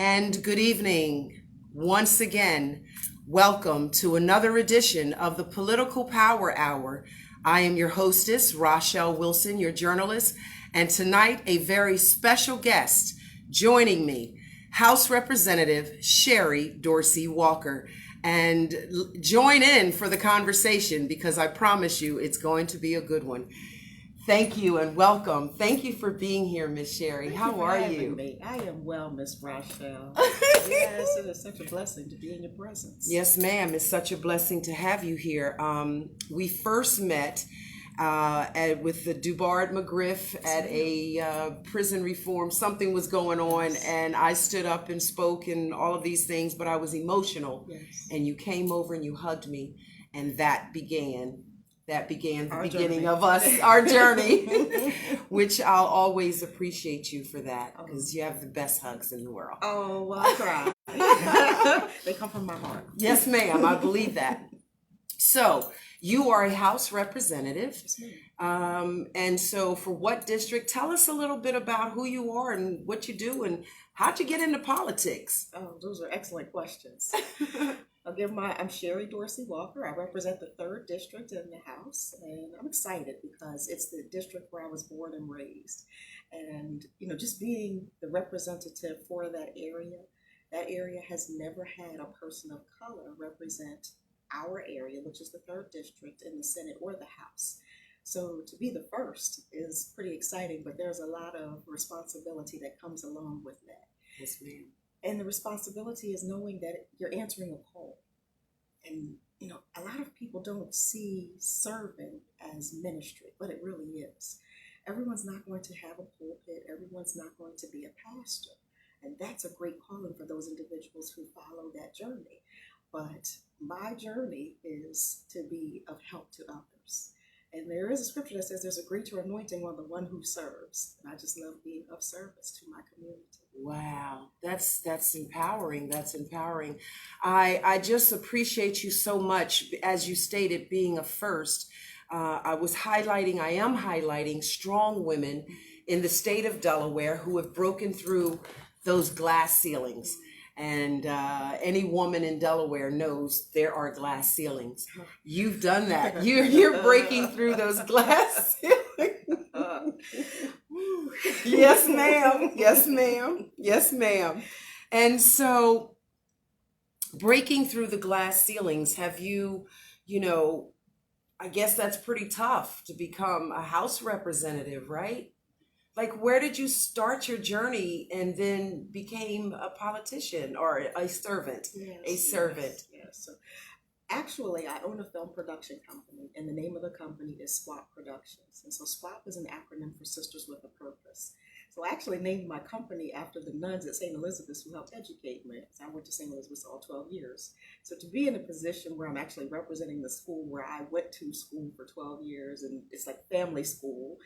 And good evening. Once again, welcome to another edition of the Political Power Hour. I am your hostess, Rachelle Wilson, your journalist, and tonight a very special guest joining me, House Representative Sherry Dorsey Walker. And join in for the conversation because I promise you it's going to be a good one. Thank you and welcome. Thank you for being here, Miss Sherry. How are you? Me. I am well, Miss Rachelle. Yes, it is such a blessing to be in your presence. Yes, ma'am. It's such a blessing to have you here. We first met with the Dubard McGriff at a prison reform. Something was going on, and I stood up and spoke and all of these things, but I was emotional. Yes. And you came over and you hugged me, and that began the beginning journey. of our journey, which I'll always appreciate you for that because you have the best hugs in the world. Oh, well, I cry. They come from my heart. Yes, ma'am. I believe that. So you are a House representative. Yes, ma'am. And so for what district? Tell us a little bit about who you are and what you do and how'd you get into politics? Oh, those are excellent questions. I'm Sherry Dorsey Walker. I represent the 3rd District in the House, and I'm excited because it's the district where I was born and raised. And, just being the representative for that area has never had a person of color represent our area, which is the 3rd District in the Senate or the House. So to be the first is pretty exciting, but there's a lot of responsibility that comes along with that. Yes, ma'am. And the responsibility is knowing that you're answering a call. And, a lot of people don't see serving as ministry, but it really is. Everyone's not going to have a pulpit. Everyone's not going to be a pastor. And that's a great calling for those individuals who follow that journey. But my journey is to be of help to others. And there is a scripture that says there's a greater anointing on the one who serves. And I just love being of service to my community. Wow, that's empowering. That's empowering. I just appreciate you so much. As you stated, being a first, I am highlighting strong women in the state of Delaware who have broken through those glass ceilings. And any woman in Delaware knows there are glass ceilings. You've done that. You're breaking through those glass ceilings. Yes, ma'am. Yes, ma'am. Yes, ma'am. And so breaking through the glass ceilings, have you, I guess that's pretty tough to become a House representative, right? Like, where did you start your journey and then became a politician or a servant? Yes. So actually, I own a film production company, and the name of the company is SWAP Productions. And so SWAP is an acronym for Sisters with a Purpose. So I actually named my company after the nuns at St. Elizabeth's who helped educate me. So I went to St. Elizabeth's all 12 years. So to be in a position where I'm actually representing the school where I went to school for 12 years, and it's like family school,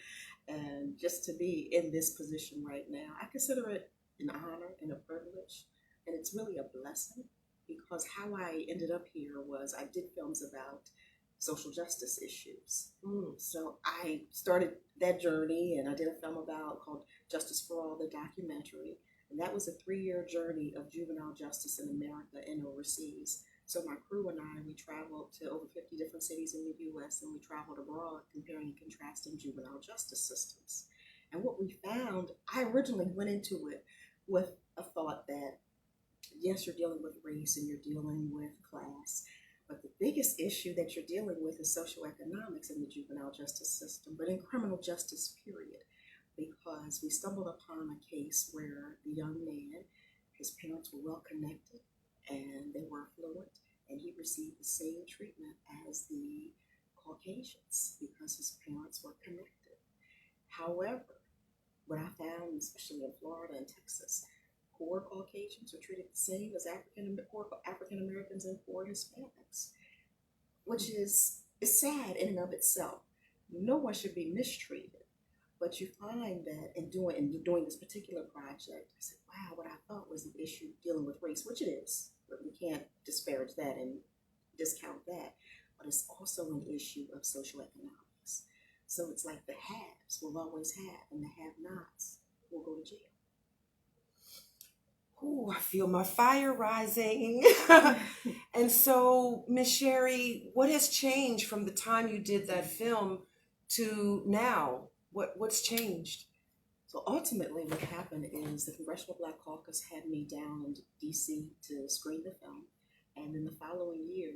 and just to be in this position right now, I consider it an honor and a privilege. And it's really a blessing because how I ended up here was I did films about social justice issues. So I started that journey, and I did a film called Justice for All, the documentary. And that was a 3-year journey of juvenile justice in America and overseas. So my crew and I, we traveled to over 50 different cities in the U.S. and we traveled abroad comparing and contrasting juvenile justice systems. And what we found, I originally went into it with a thought that, yes, you're dealing with race and you're dealing with class, but the biggest issue that you're dealing with is socioeconomics in the juvenile justice system, but in criminal justice, period. Because we stumbled upon a case where the young man, his parents were well connected and they were affluent, and he received the same treatment as the Caucasians because his parents were connected. However, what I found, especially in Florida and Texas, poor Caucasians are treated the same as poor African Americans and poor Hispanics, which is sad in and of itself. No one should be mistreated. But you find that in doing this particular project, I said, wow, what I thought was an issue dealing with race, which it is, but we can't disparage that and discount that. But it's also an issue of social economics. So it's like the haves will always have, and the have-nots will go to jail. Ooh, I feel my fire rising. And so, Miss Sherry, what has changed from the time you did that film to now? What's changed? So ultimately, what happened is the Congressional Black Caucus had me down in DC to screen the film, and in the following year,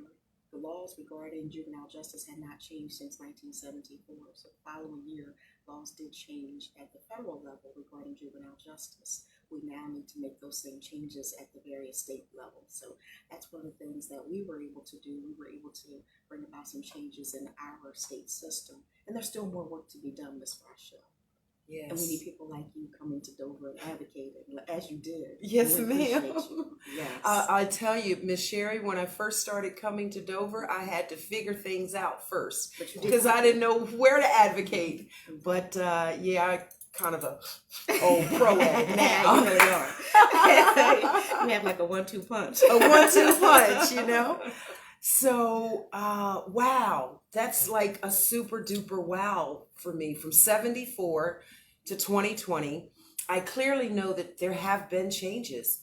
the laws regarding juvenile justice had not changed since 1974. So the following year, laws did change at the federal level regarding juvenile justice. We now need to make those same changes at the various state levels. So that's one of the things that we were able to do. We were able to bring about some changes in our state system. And there's still more work to be done, Ms. Rachelle. Yes. And we need people like you coming to Dover and advocating, as you did. Yes, ma'am. Yes. I tell you, Miss Sherry, when I first started coming to Dover, I had to figure things out first because I didn't know where to advocate. But yeah, I kind of a old pro at now. You really are. You have like a 1-2 punch. A 1-2 punch, you know. So, wow, that's like a super duper wow for me. From 74 to 2020, I clearly know that there have been changes.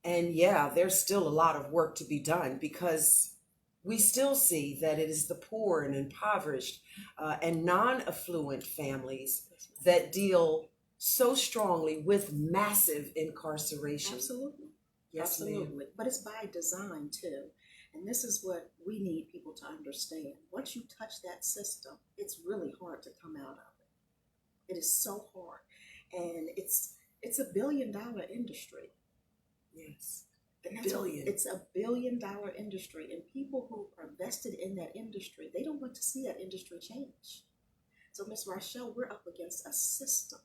And yeah, there's still a lot of work to be done because we still see that it is the poor and impoverished and non-affluent families that deal so strongly with massive incarceration. Absolutely. Yes, Absolutely. ma'am. But it's by design too. And this is what we need people to understand. Once you touch that system, it's really hard to come out of it. It is so hard. And it's a $1 billion industry. Yes. Billion. It's a $1 billion industry. And people who are vested in that industry, they don't want to see that industry change. So, Ms. Rachelle, we're up against a system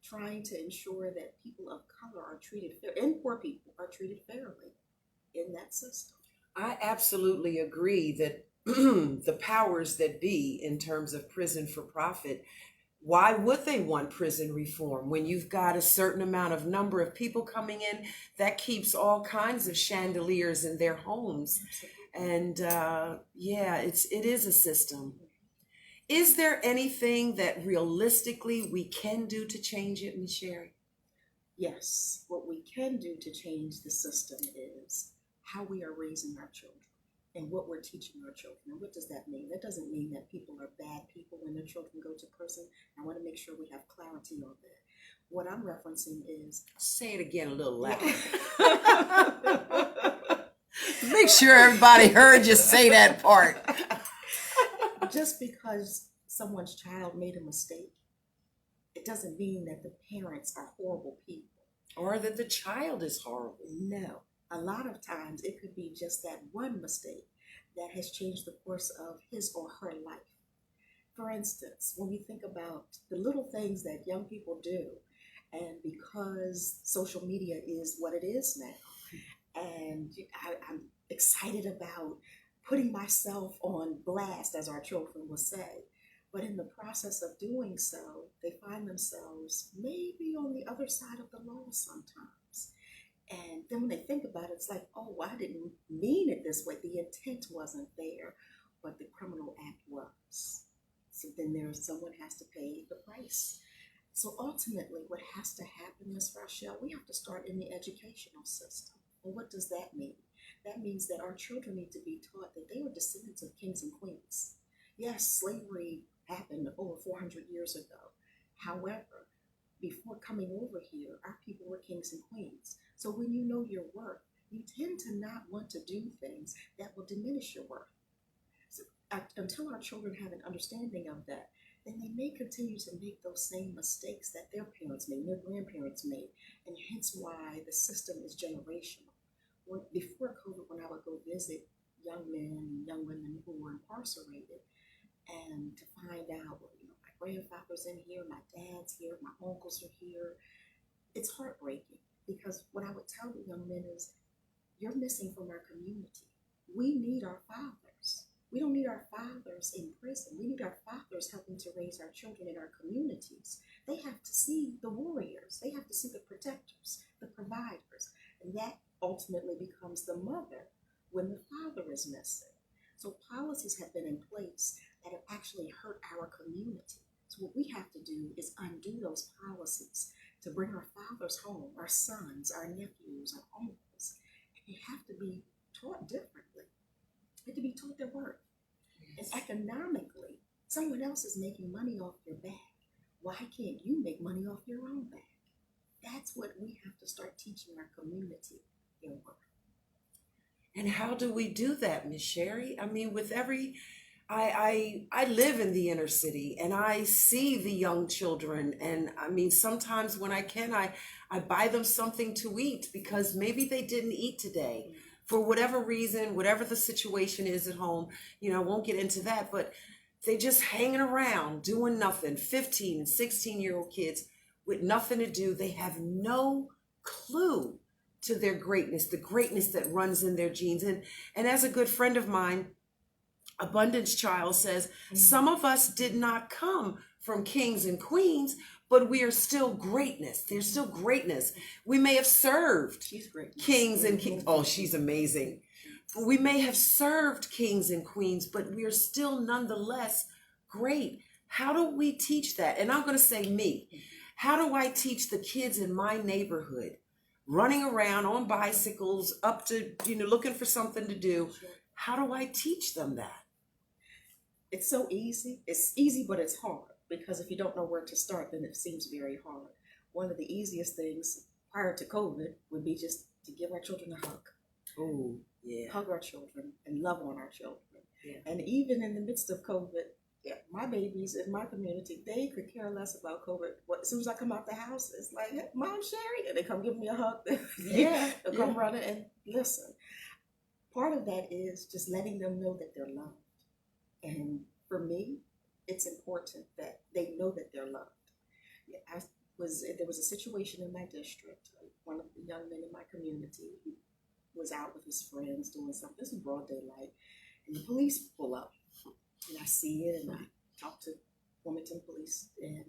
trying to ensure that people of color are treated fair, and poor people are treated fairly in that system. I absolutely agree that the powers that be in terms of prison for profit, why would they want prison reform when you've got a certain amount of number of people coming in that keeps all kinds of chandeliers in their homes? Absolutely. And yeah, it is a system. Is there anything that realistically we can do to change it, Ms. Sherry? Yes, what we can do to change the system is how we are raising our children and what we're teaching our children. And what does that mean? That doesn't mean that people are bad people when their children go to prison. I want to make sure we have clarity on that. What I'm referencing is... Say it again a little louder. Make sure everybody heard you say that part. Just because someone's child made a mistake, it doesn't mean that the parents are horrible people. Or that the child is horrible. No. A lot of times it could be just that one mistake that has changed the course of his or her life. For instance, when we think about the little things that young people do, and because social media is what it is now, and I'm excited about putting myself on blast, as our children will say, but in the process of doing so, they find themselves maybe on the other side of the law sometimes. And then when they think about it, it's like, oh, I didn't mean it this way. The intent wasn't there, but the criminal act was. So then someone has to pay the price. So ultimately, what has to happen, Ms. Rachelle, we have to start in the educational system. And what does that mean? That means that our children need to be taught that they are descendants of kings and queens. Yes, slavery happened over 400 years ago. However, before coming over here, our people were kings and queens. So when you know your worth, you tend to not want to do things that will diminish your worth. So, until our children have an understanding of that, then they may continue to make those same mistakes that their parents made, their grandparents made, and hence why the system is generational. Before COVID, when I would go visit young men and young women who were incarcerated, and to find out, well, my grandfather's in here, my dad's here, my uncles are here, it's heartbreaking. Because what I would tell the young men is, you're missing from our community. We need our fathers. We don't need our fathers in prison. We need our fathers helping to raise our children in our communities. They have to see the warriors. They have to see the protectors, the providers. And that ultimately becomes the mother when the father is missing. So policies have been in place that have actually hurt our community. So what we have to do is undo those policies to bring our fathers home, our sons, our nephews, our uncles. And they have to be taught differently. They have to be taught their worth. And economically, someone else is making money off your back. Why can't you make money off your own back? That's what we have to start teaching our community their worth. And how do we do that, Miss Sherry? I mean, with I live in the inner city and I see the young children, and I mean, sometimes when I can, I buy them something to eat because maybe they didn't eat today for whatever reason, whatever the situation is at home. I won't get into that, but they just hanging around doing nothing. 15 and 16-year-old kids with nothing to do. They have no clue to their greatness, the greatness that runs in their genes. And as a good friend of mine, Abundance Child, says, some of us did not come from kings and queens, but we are still greatness. There's still greatness. We may have served kings and kings. Oh, she's amazing. We may have served kings and queens, but we are still nonetheless great. How do we teach that? And I'm going to say me. How do I teach the kids in my neighborhood, running around on bicycles, up to, looking for something to do? How do I teach them that? It's so easy. It's easy, but it's hard, because if you don't know where to start, then it seems very hard. One of the easiest things prior to COVID would be just to give our children a hug. Oh, yeah. Hug our children and love on our children. Yeah. And even in the midst of COVID, my babies in my community, they could care less about COVID. As soon as I come out the house, it's like, hey, Mom, Sherry, and they come give me a hug. They'll come running and listen. Part of that is just letting them know that they're loved. And for me, it's important that they know that they're loved. There was a situation in my district. One of the young men in my community was out with his friends doing something. This was broad daylight, and the police pull up, and I see it, and I talk to Wilmington Police, and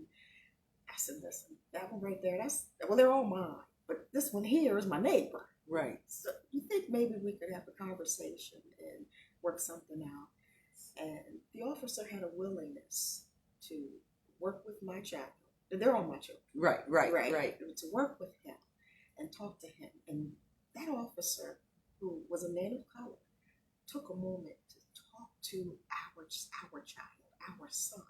I said, "Listen, that one right there, they're all mine, but this one here is my neighbor, right? So you think maybe we could have a conversation and work something out?" And the officer had a willingness to work with my child. They're all my children, right. To work with him and talk to him, and that officer, who was a man of color, took a moment to talk to our child, our son.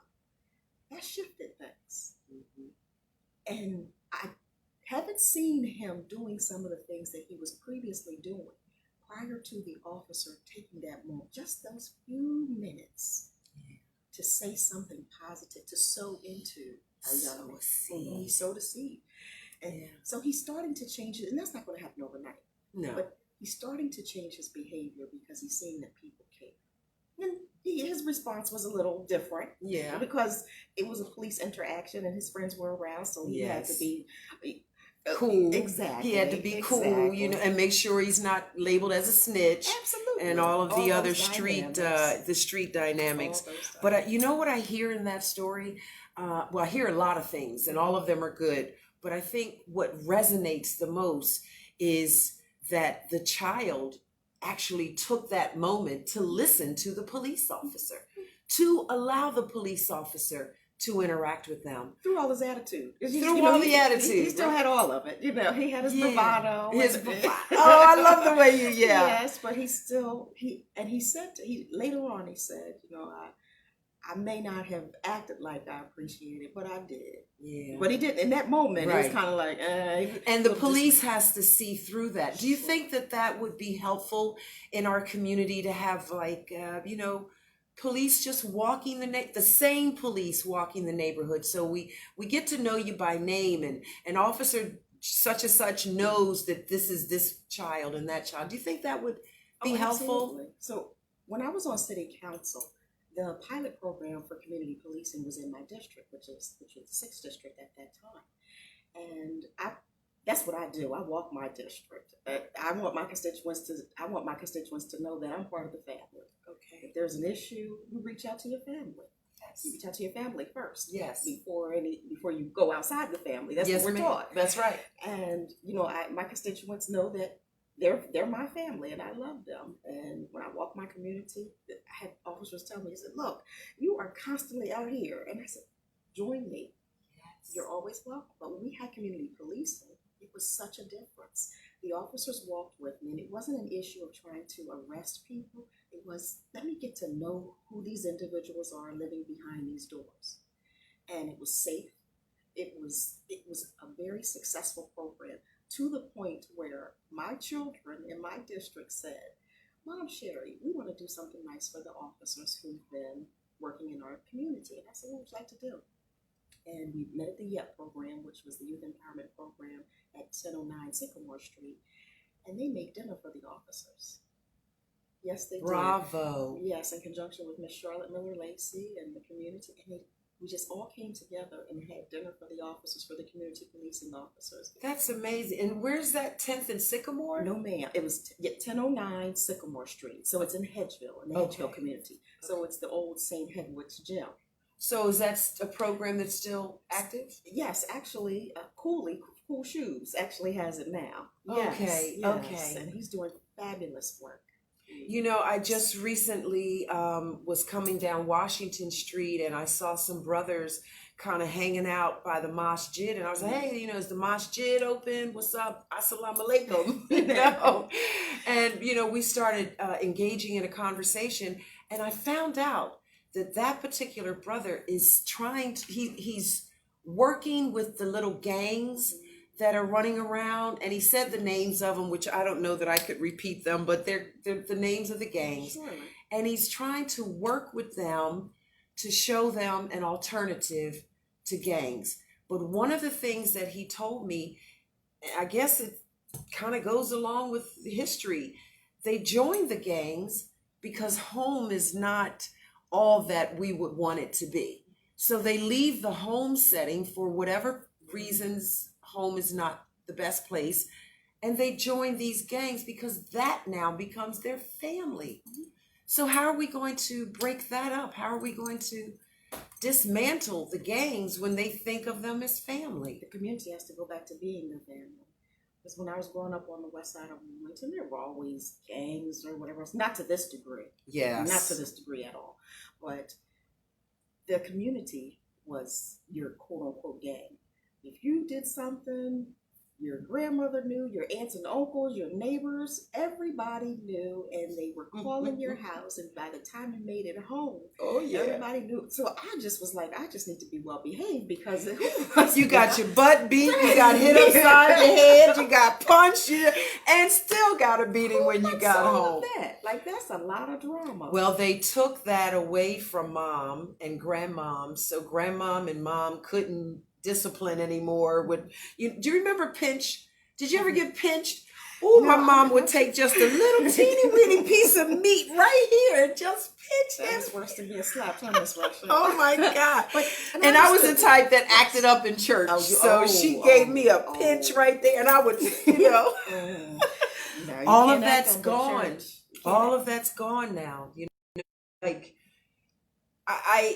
That shifted things. Mm-hmm. And I haven't seen him doing some of the things that he was previously doing prior to the officer taking that moment, just those few minutes, to say something positive, to sow into our young man. He sowed a seed. And so he's starting to change it, and that's not going to happen overnight. No. But he's starting to change his behavior because he's seeing that people care. And his response was a little different. Yeah. Because it was a police interaction and his friends were around, so he had to be cool. Exactly. He had to be cool, and make sure he's not labeled as a snitch. Absolutely. And all of the other street dynamics. But you know what I hear in that story? I hear a lot of things, and all of them are good. But I think what resonates the most is that the child actually took that moment to listen to the police officer, to allow the police officer to interact with them. Through all his attitude. He still had all of it. He had his bravado. Oh, I love the way you, Yes, but he later on he said, I may not have acted like I appreciated, but I did. Yeah. But he did in that moment. Right. It was kind of like, and the police has to see through that. Do you think that would be helpful in our community to have, like, police just walking the same police walking the neighborhood, so we get to know you by name, and officer such and such knows that this is this child and that child. Do you think that would be helpful? Absolutely. So when I was on city council, the pilot program for community policing was in my district, which was the 6th district at that time. And that's what I do. I walk my district. I want my constituents to know that I'm part of the family. Okay. If there's an issue, you reach out to your family. Yes. You reach out to your family first. Yes. Before you go outside the family. That's what we're taught. That's right. And my constituents know that they're my family, and I love them. And when I walk my community, I had officers tell me, he said, "Look, you are constantly out here." And I said, "Join me." you're always welcome. But when we had community policing, it was such a difference. The officers walked with me, and it wasn't an issue of trying to arrest people. It was, let me get to know who these individuals are living behind these doors. And it was safe. It was a very successful program, to the point where my children in my district said, Mom Sherry, we want to do something nice for the officers who've been working in our community. And I said, what would you like to do? And we met at the YEP program, which was the Youth Empowerment Program at 1009 Sycamore Street. And they made dinner for the officers. Yes, they did. Bravo. Yes, in conjunction with Miss Charlotte Miller Lacey and the community. And we just all came together and had dinner for the officers, for the community policing officers. That's amazing. And where's that 10th and Sycamore? No, ma'am. It was 1009 Sycamore Street. So it's in Hedgeville, in the Hedgeville community. So it's the old St. Hedwig's Gym. So is that a program that's still active? Yes, actually, Cool Shoes actually has it now. Okay, yes, okay. And he's doing fabulous work. You know, I just recently was coming down Washington Street, and I saw some brothers kind of hanging out by the masjid, and I was like, hey, you know, is the masjid open? What's up? Assalamu alaikum. You know? And, you know, we started engaging in a conversation, and I found out that particular brother is trying to, he's working with the little gangs that are running around, and he said the names of them, which I don't know that I could repeat them, but they're the names of the gangs. Sure. And he's trying to work with them to show them an alternative to gangs. But one of the things that he told me, I guess it kind of goes along with history, they joined the gangs because home is not all that we would want it to be. So they leave the home setting for whatever reasons. Home is not the best place, and they join these gangs because that now becomes their family. So how are we going to break that up? How are we going to dismantle the gangs when they think of them as family? The community has to go back to being their family. Because when I was growing up on the west side of Wilmington, there were always gangs or whatever else. Not to this degree. Yes. Not to this degree at all. But the community was your quote-unquote gang. If you did something, your grandmother knew, your aunts and uncles, your neighbors, everybody knew, and they were calling your house, and by the time you made it home, everybody knew. So I just was like, I just need to be well behaved, because you got your butt beat, you got hit upside the head, you got punched, and still got a beating when you got home. Like, that's a lot of drama. Well, they took that away from mom and grandmom, so grandmom and mom couldn't discipline anymore. Do you remember pinch? Did you ever get pinched? Oh, no, my mom would take just a little teeny weeny piece of meat right here and just pinch him. That's worse than being slapped on this Rachelle. Oh my God. And I was the type that acted up in church. She gave me a pinch right there, and I would, you know. No, all of that's gone. All of that's gone now. You know, like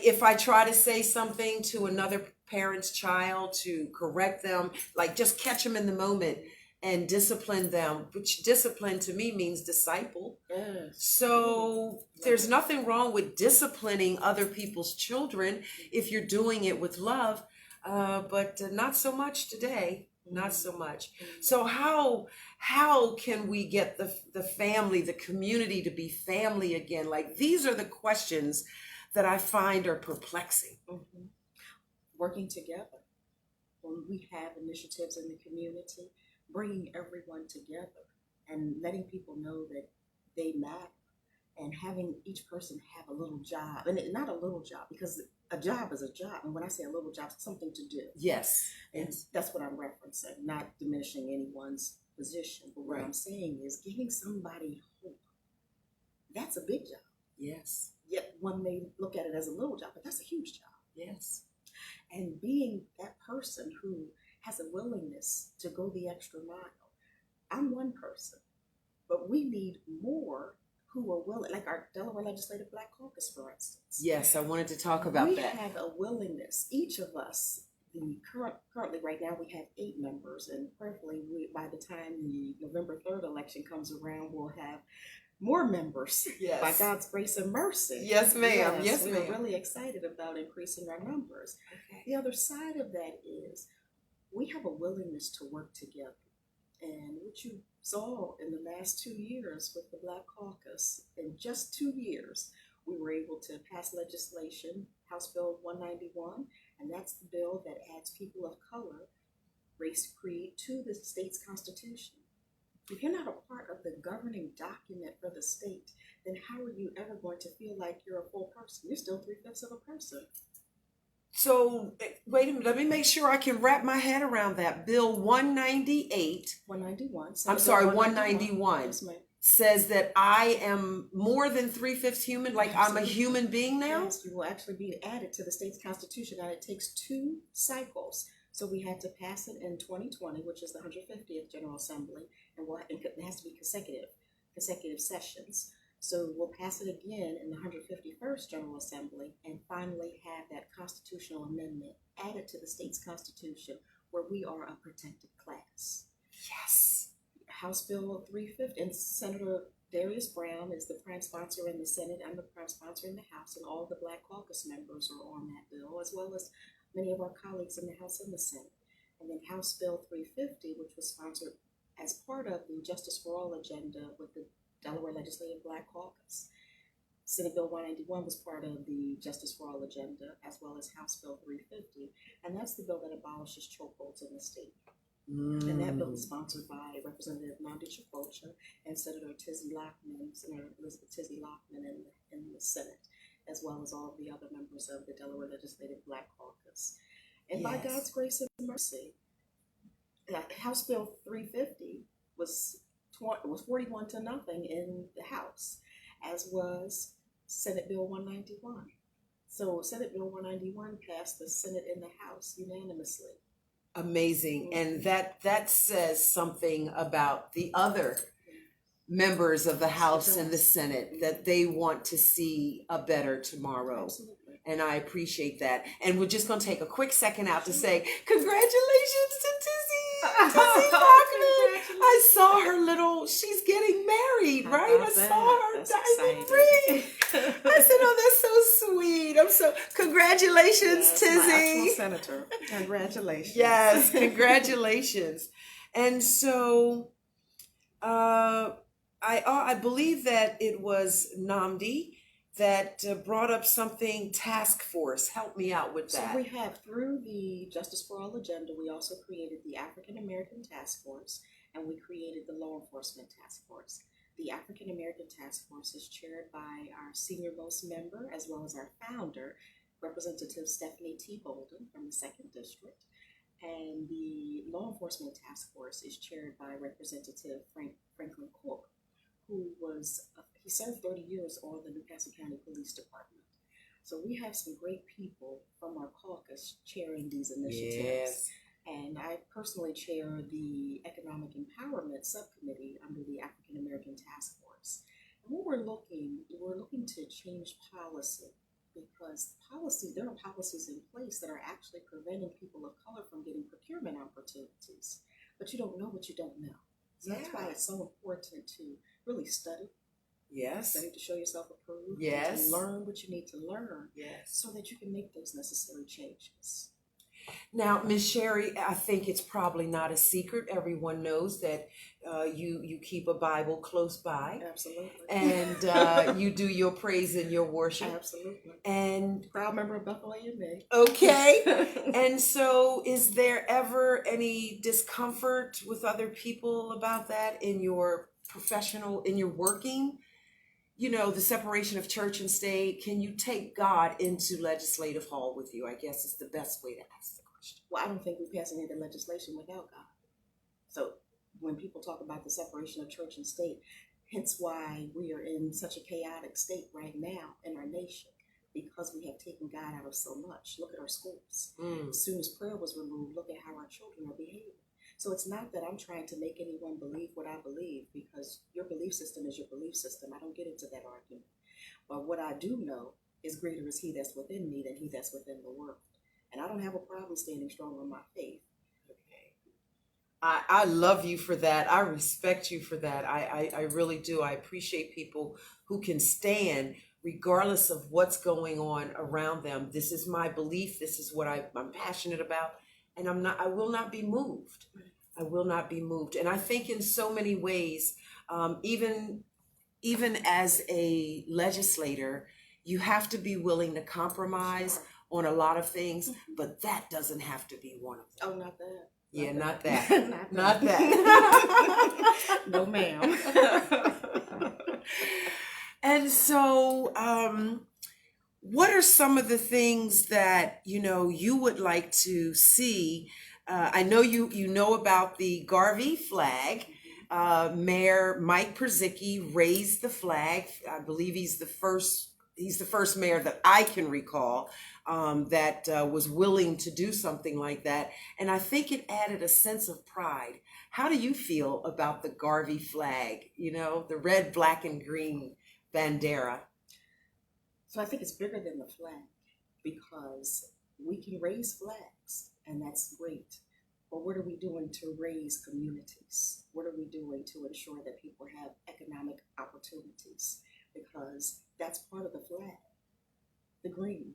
if I try to say something to another parent's child to correct them, like just catch them in the moment and discipline them, which discipline to me means disciple. Yes. So there's nothing wrong with disciplining other people's children if you're doing it with love, but not so much today. Not so much. So how can we get the family, the community to be family again? Like, these are the questions that I find are perplexing. Mm-hmm. Working together. When we have initiatives in the community, bringing everyone together and letting people know that they matter, and having each person have a little job, and not a little job, because a job is a job. And when I say a little job, it's something to do. Yes. And that's what I'm referencing, not diminishing anyone's position. But what I'm saying is giving somebody hope. That's a big job. Yes. Yet one may look at it as a little job, but that's a huge job. Yes. And being that person who has a willingness to go the extra mile. I'm one person, but we need more who are willing, like our Delaware Legislative Black Caucus, for instance. Yes, I wanted to talk about that. We have a willingness, each of us. Currently, right now, we have 8 members, and prayerfully, by the time the November 3rd election comes around, we'll have more members Yes. by God's grace and mercy. Yes, ma'am. Yes, we're ma'am. really excited about increasing our numbers. Okay. The other side of that is we have a willingness to work together. And what you saw in the last 2 years with the Black Caucus, in just 2 years, we were able to pass legislation, House Bill 191, and that's the bill that adds people of color, race, creed to the state's constitution. If you're not a part of the governing document for the state, then how are you ever going to feel like you're a full person? You're still 3/5 of a person. So, wait a minute. Let me make sure I can wrap my head around that. Bill 198. 191. I'm sorry, 191 Yes, ma'am. says that I am more than 3/5 human, like I'm a Absolutely. human being now? Yes, you will actually be added to the state's constitution, and it takes 2 cycles. So we had to pass it in 2020, which is the 150th General Assembly, and it has to be consecutive sessions. So we'll pass it again in the 151st General Assembly and finally have that constitutional amendment added to the state's constitution where we are a protected class. Yes. House Bill 350, and Senator Darius Brown is the prime sponsor in the Senate and the prime sponsor in the House, and all the Black Caucus members are on that bill, as well as many of our colleagues in the House and the Senate. And then House Bill 350, which was sponsored as part of the Justice for All agenda with the Delaware Legislative Black Caucus. Senate Bill 191 was part of the Justice for All agenda, as well as House Bill 350, and that's the bill that abolishes chokeholds in the state. And that bill is sponsored by Representative Nandi Chifolcha and Senator Senator Elizabeth Tizzy Lockman in the Senate, as well as all of the other members of the Delaware Legislative Black Caucus. And by God's grace and mercy, House Bill 350 was 41-0 in the House, as was Senate Bill 191. So Senate Bill 191 passed the Senate and the House unanimously. Amazing. And that says something about the other members of the House and the Senate, that they want to see a better tomorrow. Absolutely. And I appreciate that. And we're just going to take a quick second out to say congratulations to Tizzy Lockman. I saw her she's getting married, right? I saw her diamond ring. I said, oh, that's so sweet. Congratulations, Tizzy. My actual senator. Congratulations. Yes, congratulations. And so I believe that it was Namdi that brought up something, task force. Help me out with that. So we have, through the Justice for All agenda, we also created the African American Task Force, and we created the Law Enforcement Task Force. The African American Task Force is chaired by our senior most member, as well as our founder, Representative Stephanie T. Bolden from the 2nd District. And the Law Enforcement Task Force is chaired by Representative Franklin Cork, who he served 30 years on the New Castle County Police Department. So we have some great people from our caucus chairing these initiatives. Yes. And I personally chair the Economic Empowerment Subcommittee under the African American Task Force. And what we're looking to change policy, because there are policies in place that are actually preventing people of color from getting procurement opportunities. But you don't know what you don't know. So that's why it's so important to really study. Yes. Study to show yourself approved. Yes. And learn what you need to learn. Yes. So that you can make those necessary changes. Now, Ms. Sherry, I think it's probably not a secret. Everyone knows that you keep a Bible close by. Absolutely. And you do your praise and your worship. Absolutely. And proud member of Bethel A&M. Okay. And so is there ever any discomfort with other people about that in your in your working? You know, the separation of church and state. Can you take God into Legislative Hall with you? I guess is the best way to ask the question. Well, I don't think we pass any of the legislation without God. So when people talk about the separation of church and state, hence why we are in such a chaotic state right now in our nation, because we have taken God out of so much. Look at our schools. As soon as prayer was removed, look at how our children are behaving. So it's not that I'm trying to make anyone believe what I believe, because your belief system is your belief system. I don't get into that argument. But what I do know is greater is he that's within me than he that's within the world. And I don't have a problem standing strong on my faith. Okay. I love you for that. I respect you for that. I really do. I appreciate people who can stand regardless of what's going on around them. This is my belief. This is what I'm passionate about. And I will not be moved. I will not be moved. And I think in so many ways, even as a legislator, you have to be willing to compromise on a lot of things, but that doesn't have to be one of them. Oh, not that. Yeah, not that. that. Not that. No, ma'am. And so, what are some of the things that you would like to see? I know you know about the Garvey flag. Mayor Mike Przicki raised the flag. I believe he's the first mayor that I can recall that was willing to do something like that. And I think it added a sense of pride. How do you feel about the Garvey flag? The red, black, and green bandera. So I think it's bigger than the flag because we can raise flags, and that's great. But what are we doing to raise communities? What are we doing to ensure that people have economic opportunities? Because that's part of the flag. The green,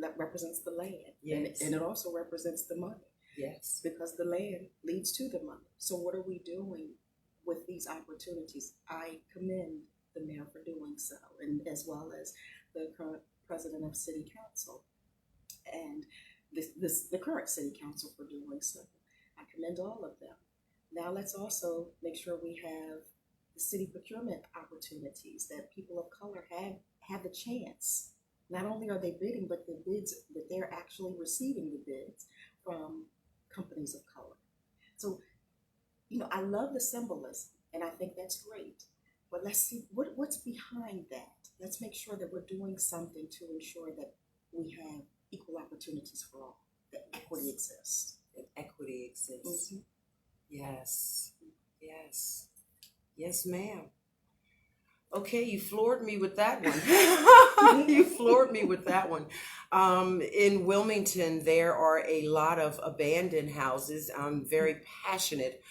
that represents the land. Yes. And it also represents the money. Yes. Because the land leads to the money. So what are we doing with these opportunities? I commend the mayor for doing so, and as well as the current president of city council and the current city council for doing so. I commend all of them. Now let's also make sure we have the city procurement opportunities, that people of color have a chance. Not only are they bidding, but the bids, that they're actually receiving the bids from companies of color. So, I love the symbolism, and I think that's great. But let's see what's behind that. Let's make sure that we're doing something to ensure that we have equal opportunities for all, that equity exists. That equity exists. Mm-hmm. Yes. Yes. Yes, ma'am. Okay, you floored me with that one. You floored me with that one. In Wilmington, there are a lot of abandoned houses. I'm very passionate.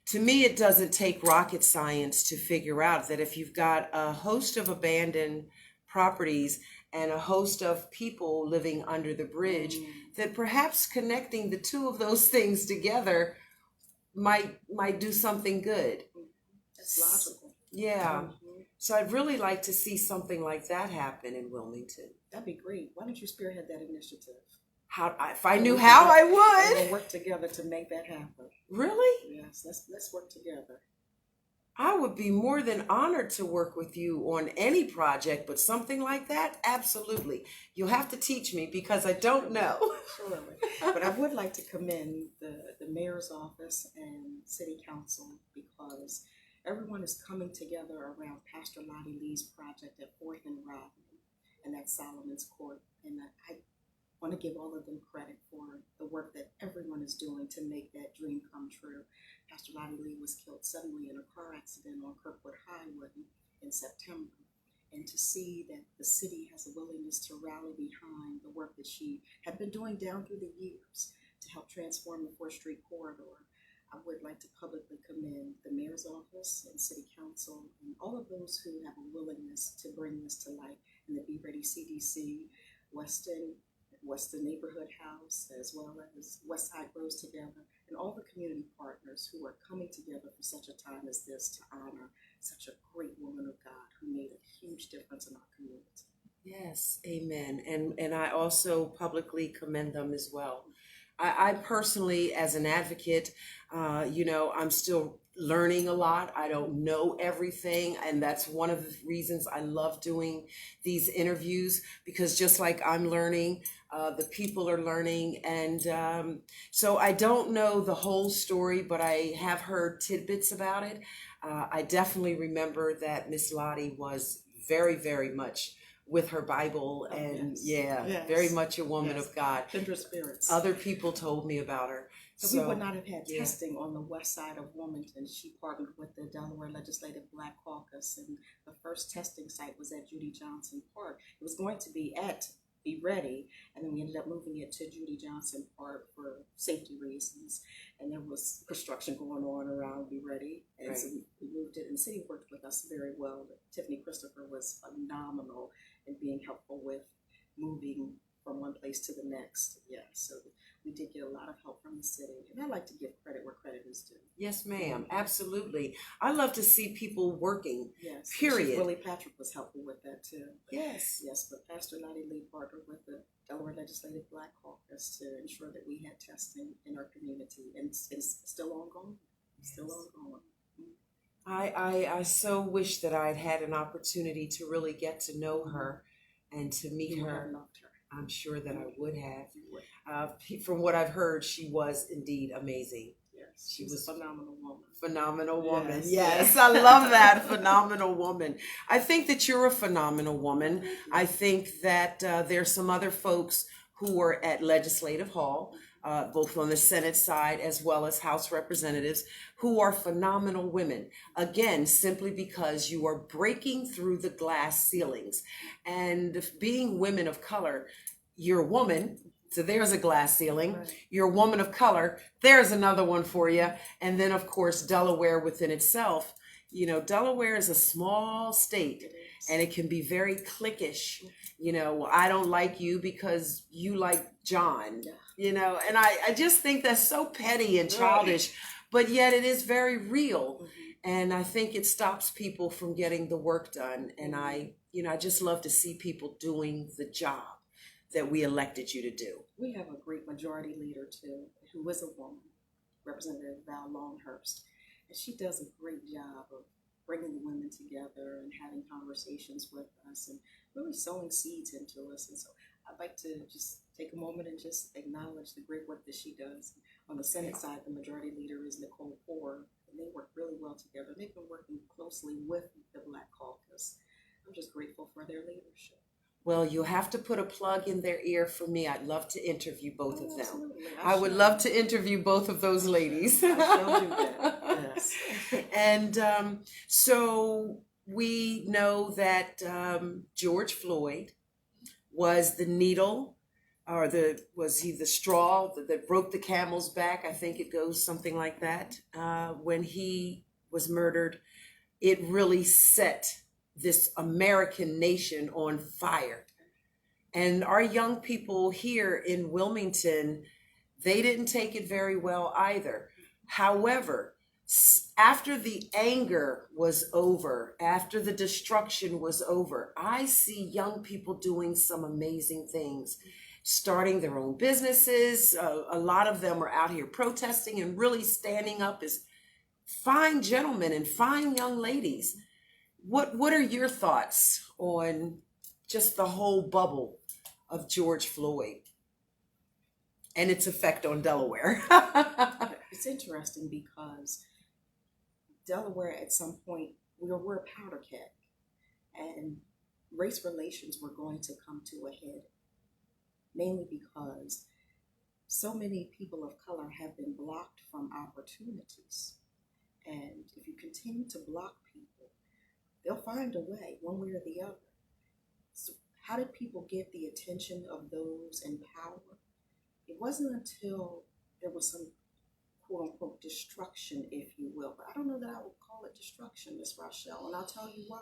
To me, it doesn't take rocket science to figure out that if you've got a host of abandoned properties and a host of people living under the bridge, that perhaps connecting the two of those things together might do something good. That's logical. Yeah. Mm-hmm. So I'd really like to see something like that happen in Wilmington. That'd be great. Why don't you spearhead that initiative? If I knew how, I would. We'll work together to make that happen. Really? Yes, let's work together. I would be more than honored to work with you on any project, but something like that, absolutely. You'll have to teach me because I don't know. Surely. But I would like to commend the mayor's office and city council because everyone is coming together around Pastor Lottie Lee's project at 4th and Rodney, and that's Solomon's Court. And I want to give all of them credit for the work that everyone is doing to make that dream come true. Pastor Lottie Lee was killed suddenly in a car accident on Kirkwood Highway in September. And to see that the city has a willingness to rally behind the work that she had been doing down through the years to help transform the 4th Street corridor, I would like to publicly commend the mayor's office and city council and all of those who have a willingness to bring this to light, and the Be Ready CDC, Weston Neighborhood House, as well as Westside Grows Together, and all the community partners who are coming together for such a time as this to honor such a great woman of God who made a huge difference in our community. Yes, amen. And I also publicly commend them as well. I personally, as an advocate, I'm still learning a lot. I don't know everything. And that's one of the reasons I love doing these interviews, because just like I'm learning, the people are learning. And so I don't know the whole story, but I have heard tidbits about it. I definitely remember that Miss Lottie was very, very much with her Bible, and yes. Very much a woman of God. Kindred spirits. Other people told me about her. So we would not have had testing on the west side of Wilmington. She partnered with the Delaware Legislative Black Caucus, and the first testing site was at Judy Johnson Park. It was going to be at Be Ready, and then we ended up moving it to Judy Johnson Park for safety reasons. And there was construction going on around Be Ready, and Right. so we moved it. And the city worked with us very well. Tiffany Christopher was phenomenal in being helpful with moving from one place to the next. Yeah, so we did get a lot of help from the city, and I like to give credit where credit is due. Yes, ma'am. Absolutely. I love to see people working. Yes. Period. Chief Willie Patrick was helpful with that too. Yes. Yes, but Pastor Lottie Lee partnered with the Delaware Legislative Black Caucus to ensure that we had testing in our community, and it's still ongoing. Still ongoing. I so wish that I'd had an opportunity to really get to know her and to meet You would her. have loved her. I'm sure that I would have. You would. From what I've heard, she was indeed amazing. Yes, She she was a phenomenal woman. Phenomenal woman. Yes. Yes, I love that. Phenomenal woman. I think that you're a phenomenal woman. I think that there's some other folks who are at Legislative Hall, both on the Senate side as well as House representatives, who are phenomenal women. Again, simply because you are breaking through the glass ceilings. And being women of color, you're a woman, so there's a glass ceiling. Right. You're a woman of color, there's another one for you. And then, of course, Delaware within itself. You know, Delaware is a small state, It is. and it can be very cliquish. You know, I don't like you because you like John, Yeah. you know, and I just think that's so petty and childish, but yet it is very real. Mhm. And I think it stops people from getting the work done. And I just love to see people doing the job that we elected you to do. We have a great majority leader too, who is a woman, Representative Val Longhurst, and she does a great job of bringing the women together and having conversations with us and really sowing seeds into us. And so I'd like to just take a moment and just acknowledge the great work that she does. On the Senate side, the majority leader is Nicole Ford, and they work really well together. They've been working closely with the Black Caucus. I'm just grateful for their leadership. Well, you'll have to put a plug in their ear for me. I'd love to interview both of them. Absolutely. I would love to interview both of those ladies. I shall do that. Yes. And so we know that George Floyd was the needle, or was he the straw that broke the camel's back? I think it goes something like that. When he was murdered, it really set this American nation on fire. And our young people here in Wilmington, they didn't take it very well either. However, after the anger was over, after the destruction was over, I see young people doing some amazing things, starting their own businesses. A lot of them are out here protesting and really standing up as fine gentlemen and fine young ladies. What are your thoughts on just the whole bubble of George Floyd and its effect on Delaware? It's interesting because Delaware at some point, we're a powder keg, and race relations were going to come to a head, mainly because so many people of color have been blocked from opportunities. And if you continue to block people, they'll find a way, one way or the other. So how did people get the attention of those in power? It wasn't until there was some quote unquote destruction, if you will. But I don't know that I would call it destruction, Miss Rachelle, and I'll tell you why.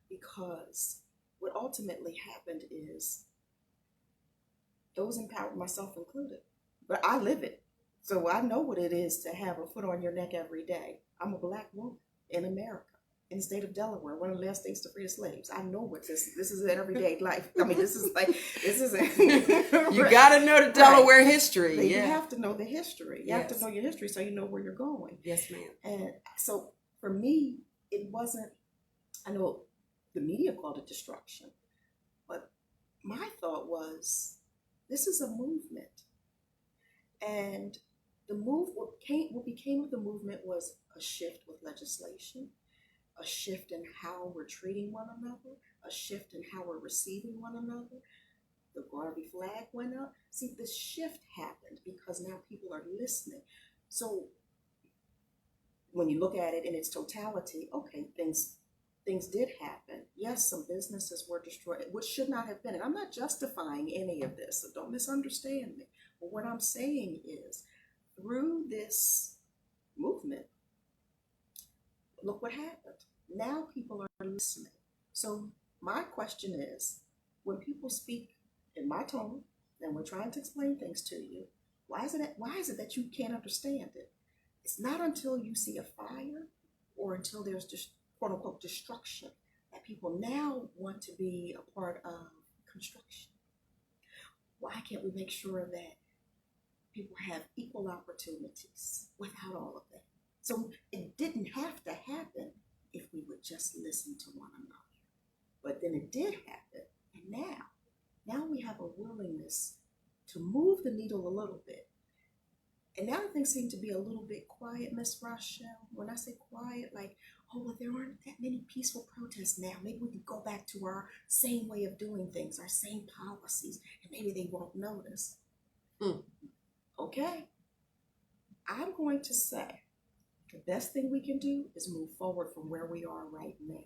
Because what ultimately happened is those in power, myself included, but I live it. So I know what it is to have a foot on your neck every day. I'm a Black woman in America, in the state of Delaware, one of the last states to free the slaves. I know what this is an everyday life. I mean, this is You got to know the Delaware history. But Yeah. You have to know the history. You have to know your history so you know where you're going. Yes, ma'am. And so for me, it wasn't, I know the media called it destruction, but my thought was, this is a movement. And what became of the movement was a shift with legislation, a shift in how we're treating one another, a shift in how we're receiving one another. The Garvey flag went up. See, this shift happened because now people are listening. So when you look at it in its totality, okay, things things did happen. Yes, some businesses were destroyed, which should not have been. And I'm not justifying any of this, so don't misunderstand me. But what I'm saying is, through this movement, look what happened. Now people are listening. So my question is, when people speak in my tone and we're trying to explain things to you, why is it that you can't understand it? It's not until you see a fire or until there's just quote unquote destruction that people now want to be a part of construction. Why can't we make sure that people have equal opportunities without all of that? So it didn't have to happen if we would just listen to one another. But then it did happen, and now we have a willingness to move the needle a little bit. And now things seem to be a little bit quiet, Miss Rachelle. When I say quiet, like, oh, well, there aren't that many peaceful protests now. Maybe we can go back to our same way of doing things, our same policies, and maybe they won't notice. Okay. I'm going to say the best thing we can do is move forward from where we are right now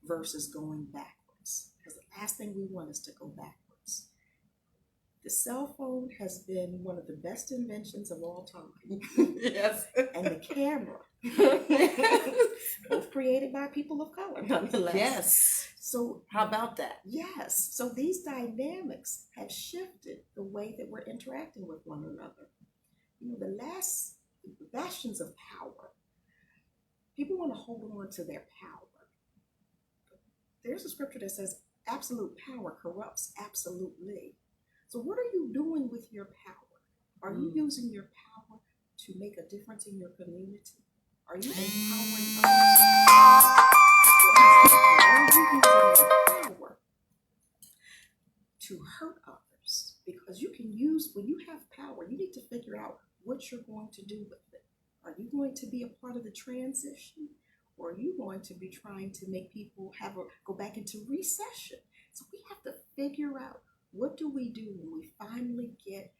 versus going backwards. Because the last thing we want is to go backwards. The cell phone has been one of the best inventions of all time. Yes. And the camera, both created by people of color, nonetheless. Yes. So how about that? Yes. So these dynamics have shifted the way that we're interacting with one another. You know, the last bastions of power, people want to hold on to their power. There's a scripture that says absolute power corrupts absolutely. So what are you doing with your power? Are you using your power to make a difference in your community? Are you empowering others? Or are you using your power to hurt others? Because you can use, when you have power, you need to figure out what you're going to do with it. Are you going to be a part of the transition? Or are you going to be trying to make people go back into recession? So we have to figure out, what do we do when we finally get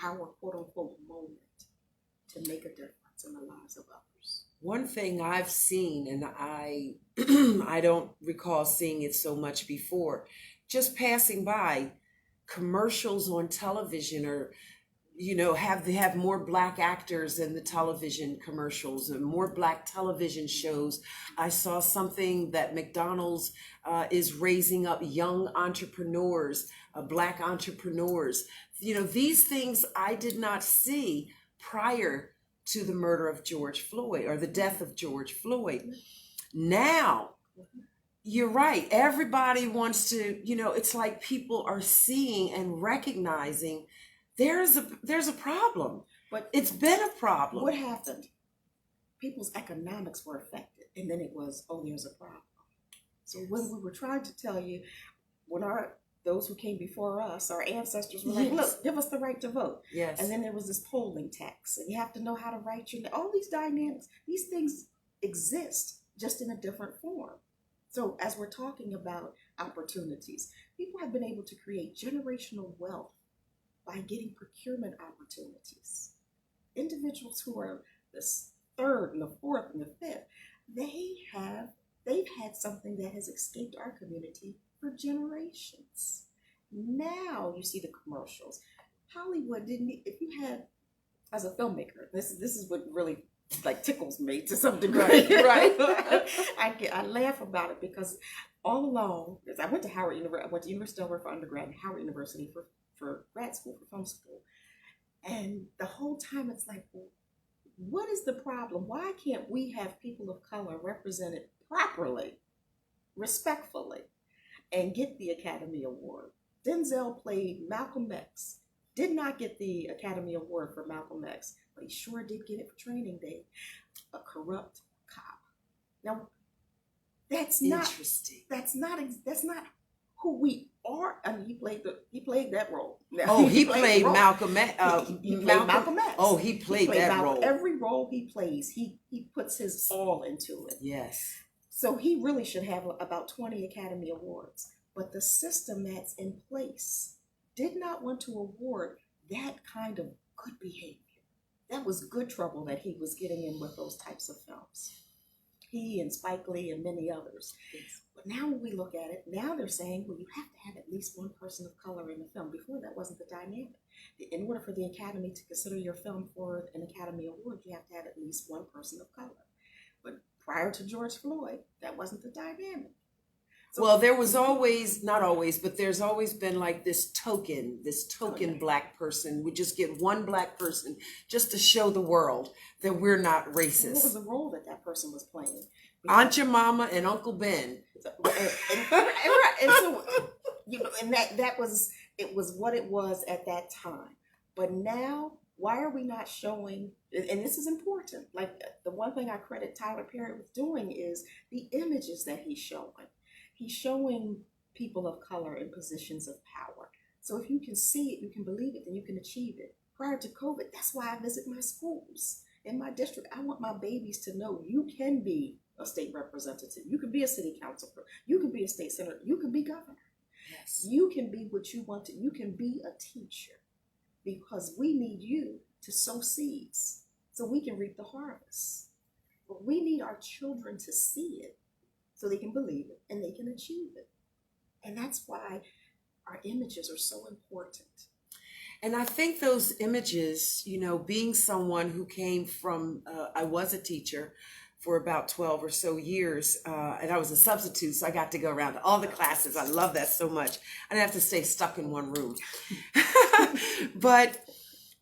our quote unquote moment to make a difference in the lives of others? One thing I've seen, and I I don't recall seeing it so much before, just passing by commercials on television, or they have more black actors in the television commercials and more black television shows. I saw something that McDonald's is raising up young entrepreneurs, black entrepreneurs. These things I did not see prior to the murder of George Floyd, or the death of George Floyd. Now, you're right. Everybody wants to, it's like people are seeing and recognizing there's a problem. But it's been a problem. What happened? People's economics were affected, and then it was, oh, there's a problem. So when we were trying to tell you, when those who came before us, our ancestors were like, look, give us the right to vote. Yes. And then there was this polling tax, and you have to know how to write your name. All these dynamics, these things exist, just in a different form. So as we're talking about opportunities, people have been able to create generational wealth by getting procurement opportunities. Individuals who are the third and the fourth and the fifth, they've had something that has escaped our community for generations. Now you see the commercials. Hollywood if you had, as a filmmaker, this is what really tickles me to some degree. Right. I laugh about it because all along, I went to Howard University. I went to University of Delaware for undergrad and Howard University for grad school, for film school. And the whole time it's like, well, what is the problem? Why can't we have people of color represented properly, respectfully, and get the Academy Award? Denzel played Malcolm X, did not get the Academy Award for Malcolm X, but he sure did get it for Training Day. A corrupt cop. Now, that's not interesting. That's not who we are. I mean, he played that role. Now, oh, he played Malcolm X. He played Malcolm X. Oh, he played that role. Every role he plays, he puts his all into it. Yes. So he really should have about 20 Academy Awards. But the system that's in place did not want to award that kind of good behavior. That was good trouble that he was getting in with those types of films. P and Spike Lee and many others. Yes. But now when we look at it, now they're saying, well, you have to have at least one person of color in the film. Before, that wasn't the dynamic. In order for the Academy to consider your film for an Academy Award, you have to have at least one person of color. But prior to George Floyd, that wasn't the dynamic. So, well, there was always, not always, but there's always been like this token Black person. We just get one Black person just to show the world that we're not racist. What was the role that that person was playing? Aunt Jemima and Uncle Ben. And so, you know, and that was, it was what it was at that time. But now, why are we not showing, and this is important, like the one thing I credit Tyler Perry with doing is the images that he's showing. He's showing people of color in positions of power. So if you can see it, you can believe it, then you can achieve it. Prior to COVID, that's why I visit my schools in my district. I want my babies to know you can be a state representative. You can be a city council. You can be a state senator. You can be governor. Yes. You can be what you want to. You can be a teacher, because we need you to sow seeds so we can reap the harvest. But we need our children to see it so they can believe it and they can achieve it. And that's why our images are so important. And I think those images, you know, being someone who came from, I was a teacher for about 12 or so years, and I was a substitute, so I got to go around to all the classes. I love that so much. I didn't have to stay stuck in one room. But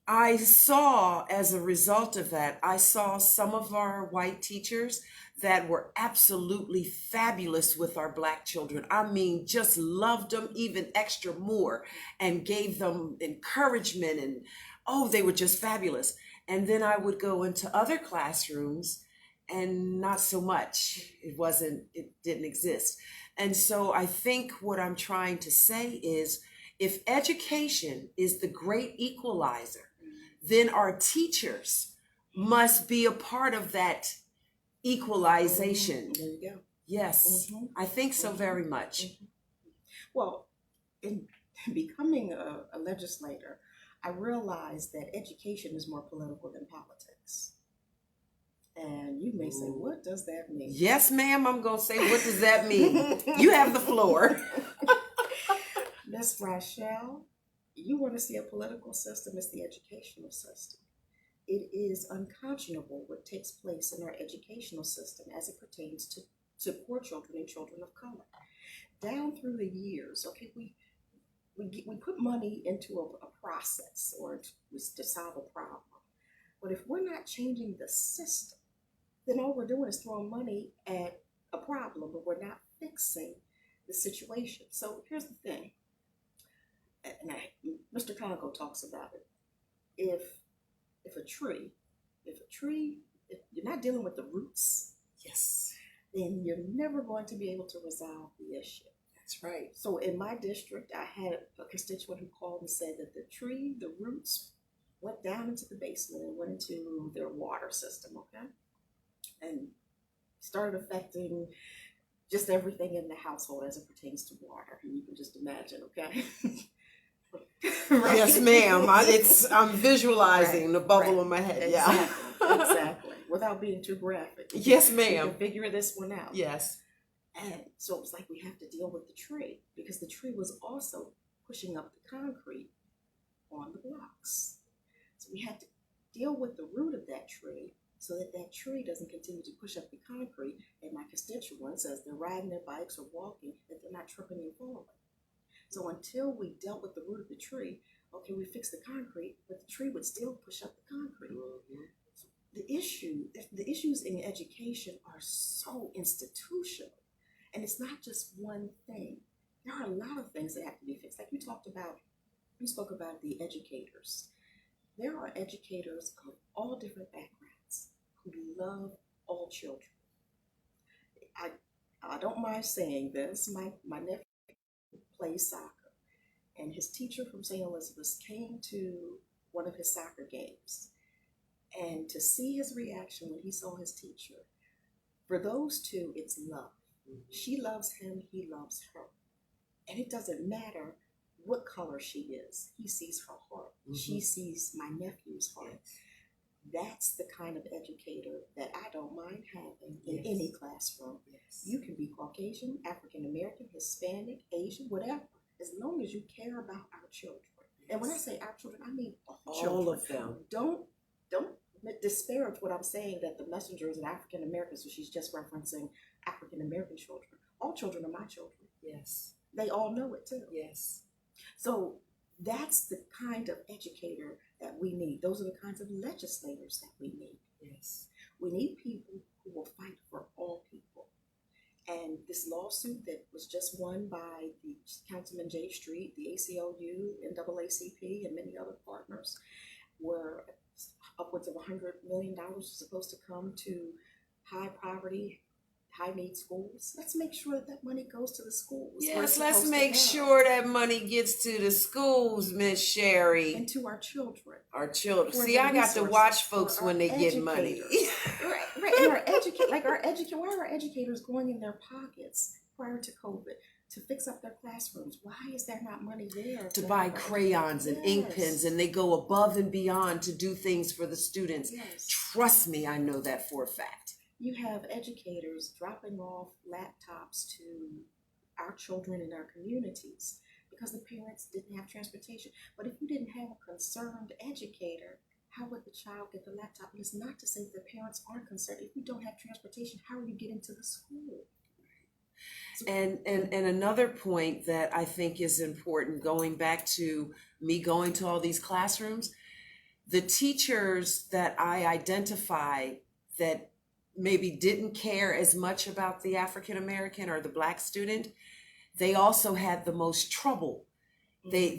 I saw, as a result of that, I saw some of our white teachers that were absolutely fabulous with our Black children. I mean, just loved them even extra more and gave them encouragement, and oh, they were just fabulous. And then I would go into other classrooms and not so much. It didn't exist. And so I think what I'm trying to say is, if education is the great equalizer, then our teachers must be a part of that equalization. There you go. Yes, I think so very much. Well, in becoming a legislator, I realized that education is more political than politics. And you may say, what does that mean? Yes, ma'am, I'm going to say, what does that mean? You have the floor. Miss Rachelle, you want to see a political system, it's the educational system. It is unconscionable what takes place in our educational system as it pertains to poor children and children of color. Down through the years, okay, we put money into a process or to solve a problem. But if we're not changing the system, then all we're doing is throwing money at a problem, but we're not fixing the situation. So here's the thing, and Mr. Congo talks about it. If you're not dealing with the roots, Yes, then you're never going to be able to resolve the issue. that's right. So in my district, I had a constituent who called and said that the roots went down into the basement and went into their water system, okay? And started affecting just everything in the household as it pertains to water. And you can just imagine, okay? Right. Yes, ma'am. I'm visualizing the bubble in my head. Exactly. Without being too graphic. Yes, You ma'am. can figure this one out. Yes. And so it was like we have to deal with the tree, because the tree was also pushing up the concrete on the blocks. So we had to deal with the root of that tree so that that tree doesn't continue to push up the concrete, and my constituents, as they're riding their bikes or walking, that they're not tripping and falling. So until we dealt with the root of the tree, okay, we fixed the concrete, but the tree would still push up the concrete. So the issues in education are so institutional, and it's not just one thing. There are a lot of things that have to be fixed. Like you spoke about the educators. There are educators of all different backgrounds who love all children. I don't mind saying this. My nephew plays soccer, and his teacher from St. Elizabeth's came to one of his soccer games, and to see his reaction when he saw his teacher, for those two, it's love. She loves him, he loves her, and it doesn't matter what color she is. He sees her heart. She sees my nephew's heart. That's the kind of educator that I don't mind having in Yes. any classroom. Yes. You can be Caucasian, African American, Hispanic, Asian, whatever, as long as you care about our children. And when I say our children, I mean all children. All of them. Don't disparage what I'm saying, that the messenger is an African American, so she's just referencing African American children. All children are my children. Yes. They all know it too. Yes. So that's the kind of educator that we need. Those are the kinds of legislators that we need. Yes. We need people who will fight for all people. And this lawsuit that was just won by the Councilman Jay Street, the ACLU, NAACP, and many other partners, where upwards of $100 million is supposed to come to high poverty, high need schools. Let's make sure that money goes to the schools. Yes, let's make sure that money gets to the schools, Miss Sherry. And to our children. Our children. For See, the I got to resources watch for folks our when they get money. educators. Right. And why are our educators going in their pockets prior to COVID to fix up their classrooms? Why is there not money there To buy crayons and ink pens, and they go above and beyond to do things for the students. Yes. Trust me, I know that for a fact. You have educators dropping off laptops to our children in our communities because the parents didn't have transportation. But if you didn't have a concerned educator, how would the child get the laptop? And it's not to say that the parents aren't concerned. If you don't have transportation, how are you getting to the school? And another point that I think is important, going back to me going to all these classrooms, the teachers that I identify that maybe didn't care as much about the African American or the Black student, they also had the most trouble. They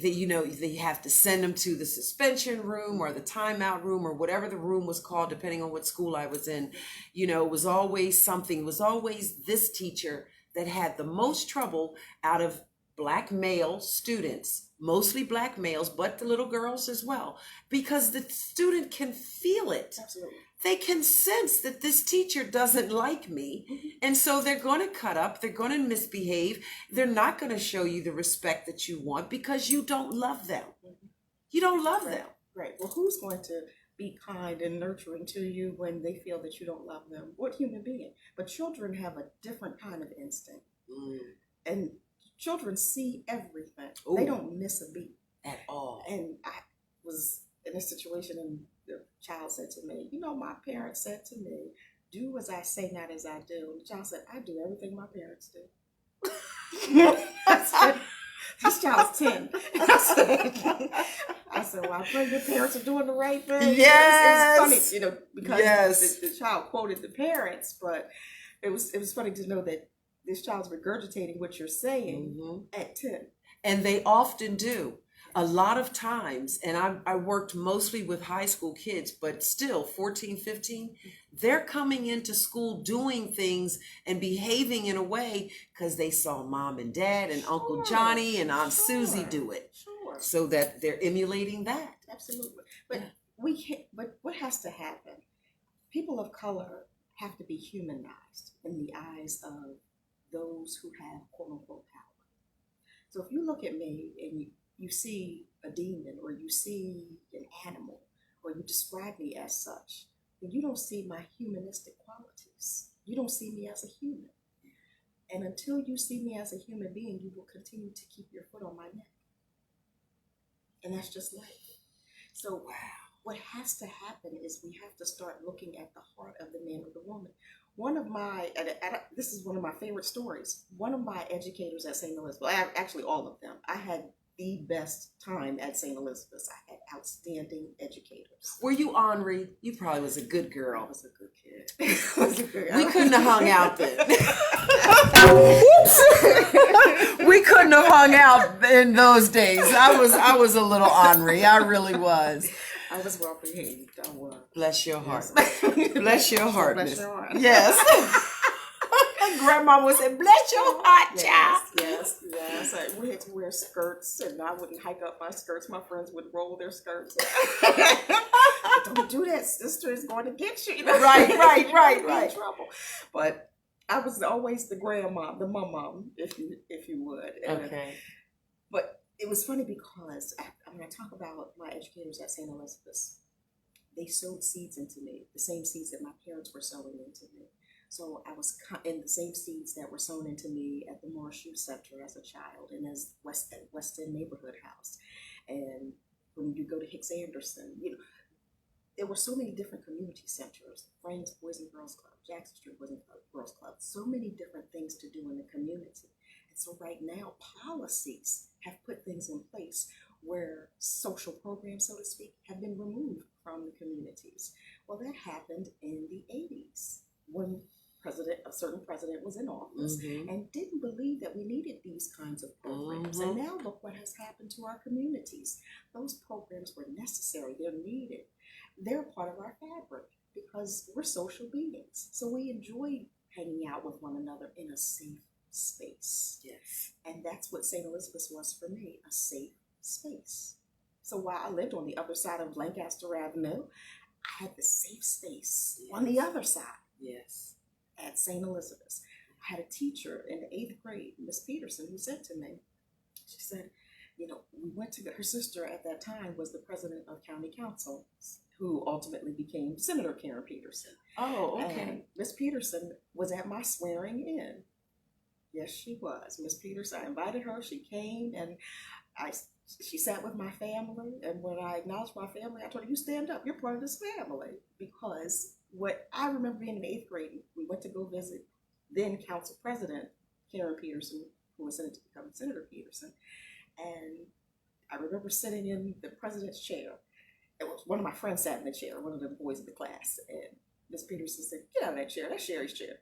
have to send them to the suspension room or the timeout room or whatever the room was called, depending on what school I was in. It was always something. It was always this teacher that had the most trouble out of Black male students, mostly Black males, but the little girls as well, because the student can feel it. Absolutely. They can sense that this teacher doesn't like me. Mm-hmm. And so they're going to cut up. They're going to misbehave. They're not going to show you the respect that you want because you don't love them. Mm-hmm. You don't love them. Right. Well, who's going to be kind and nurturing to you when they feel that you don't love them? What human being? But children have a different kind of instinct. And children see everything. Ooh. They don't miss a beat. At all. And I was in a situation and the child said to me, my parents said to me, do as I say, not as I do. And the child said, I do everything my parents do. I said, this child's 10. I said, well, I pray your parents are doing the right thing. Yes. It was funny, because yes. the child quoted the parents, but it was funny to know that this child's regurgitating what you're saying at 10. And they often do. A lot of times, and I worked mostly with high school kids, but still 14, 15, they're coming into school doing things and behaving in a way because they saw mom and dad and Uncle Johnny and Aunt Susie do it. Sure. So that they're emulating that. Absolutely. But we can't, but what has to happen? People of color have to be humanized in the eyes of those who have quote unquote power. So if you look at me and you see a demon or you see an animal or you describe me as such, then you don't see my humanistic qualities. You don't see me as a human. And until you see me as a human being, you will continue to keep your foot on my neck. And that's just life. So what has to happen is we have to start looking at the heart of the man or the woman. This is one of my favorite stories. One of my educators at St. Elizabeth, actually all of them, I had the best time at St. Elizabeth's. I had outstanding educators. Were you ornery? You probably was a good girl. I was a good kid. We couldn't have hung out then. We couldn't have hung out in those days. I was a little ornery. I really was. I was well behaved. I was. Bless your heart. Yes. Bless your heart. Bless your heart. Yes. Grandma would say, bless your heart, child. Yes. We had to wear skirts, and I wouldn't hike up my skirts. My friends would roll their skirts. Don't do that. Sister is going to get you. Right. In trouble. But I was always the grandma, the mom, if you would. Okay. But it was funny because when I talk about my educators at St. Elizabeth's, they sowed seeds into me, the same seeds that my parents were sowing into me. So I was in the same seeds that were sown into me at the Morris Youth Center as a child, and as West End Neighborhood House. And when you go to Hicks Anderson, there were so many different community centers, Friends Boys and Girls Club, Jackson Street Boys and Girls Club, so many different things to do in the community. And so right now, policies have put things in place where social programs, so to speak, have been removed from the communities. Well, that happened in the 80s when a certain president was in office and didn't believe that we needed these kinds of programs. And now look what has happened to our communities. Those programs were necessary, they're needed. They're part of our fabric because we're social beings. So we enjoy hanging out with one another in a safe space. Yes. And that's what St. Elizabeth's was for me, a safe space. So while I lived on the other side of Lancaster Avenue, I had the safe space on the other side. Yes. At St. Elizabeth's. I had a teacher in the 8th grade, Miss Peterson, who said to me, she said, we went to her sister at that time was the president of county council, who ultimately became Senator Karen Peterson. Oh, okay. And Miss Peterson was at my swearing in. Yes, she was. Miss Peterson, I invited her, she came, and she sat with my family, and when I acknowledged my family, I told her, you stand up, you're part of this family. Because what I remember being in the 8th grade, we went to go visit then Council President Karen Peterson, who was sentenced to become Senator Peterson. And I remember sitting in the president's chair. It was one of my friends sat in the chair, one of the boys in the class, and Miss Peterson said, "Get out of that chair. That's Sherry's chair."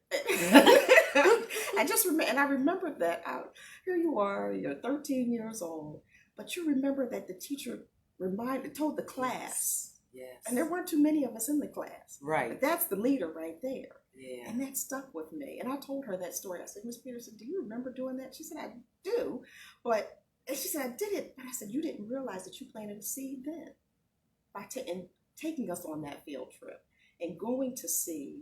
I remembered that here you are, you're 13 years old, but you remember that the teacher told the class. Yes. And there weren't too many of us in the class. Right. But that's the leader right there. Yeah. And that stuck with me. And I told her that story. I said, Miss Peterson, do you remember doing that? She said, I do. And she said, I did it. But I said, you didn't realize that you planted a seed then by taking us on that field trip and going to see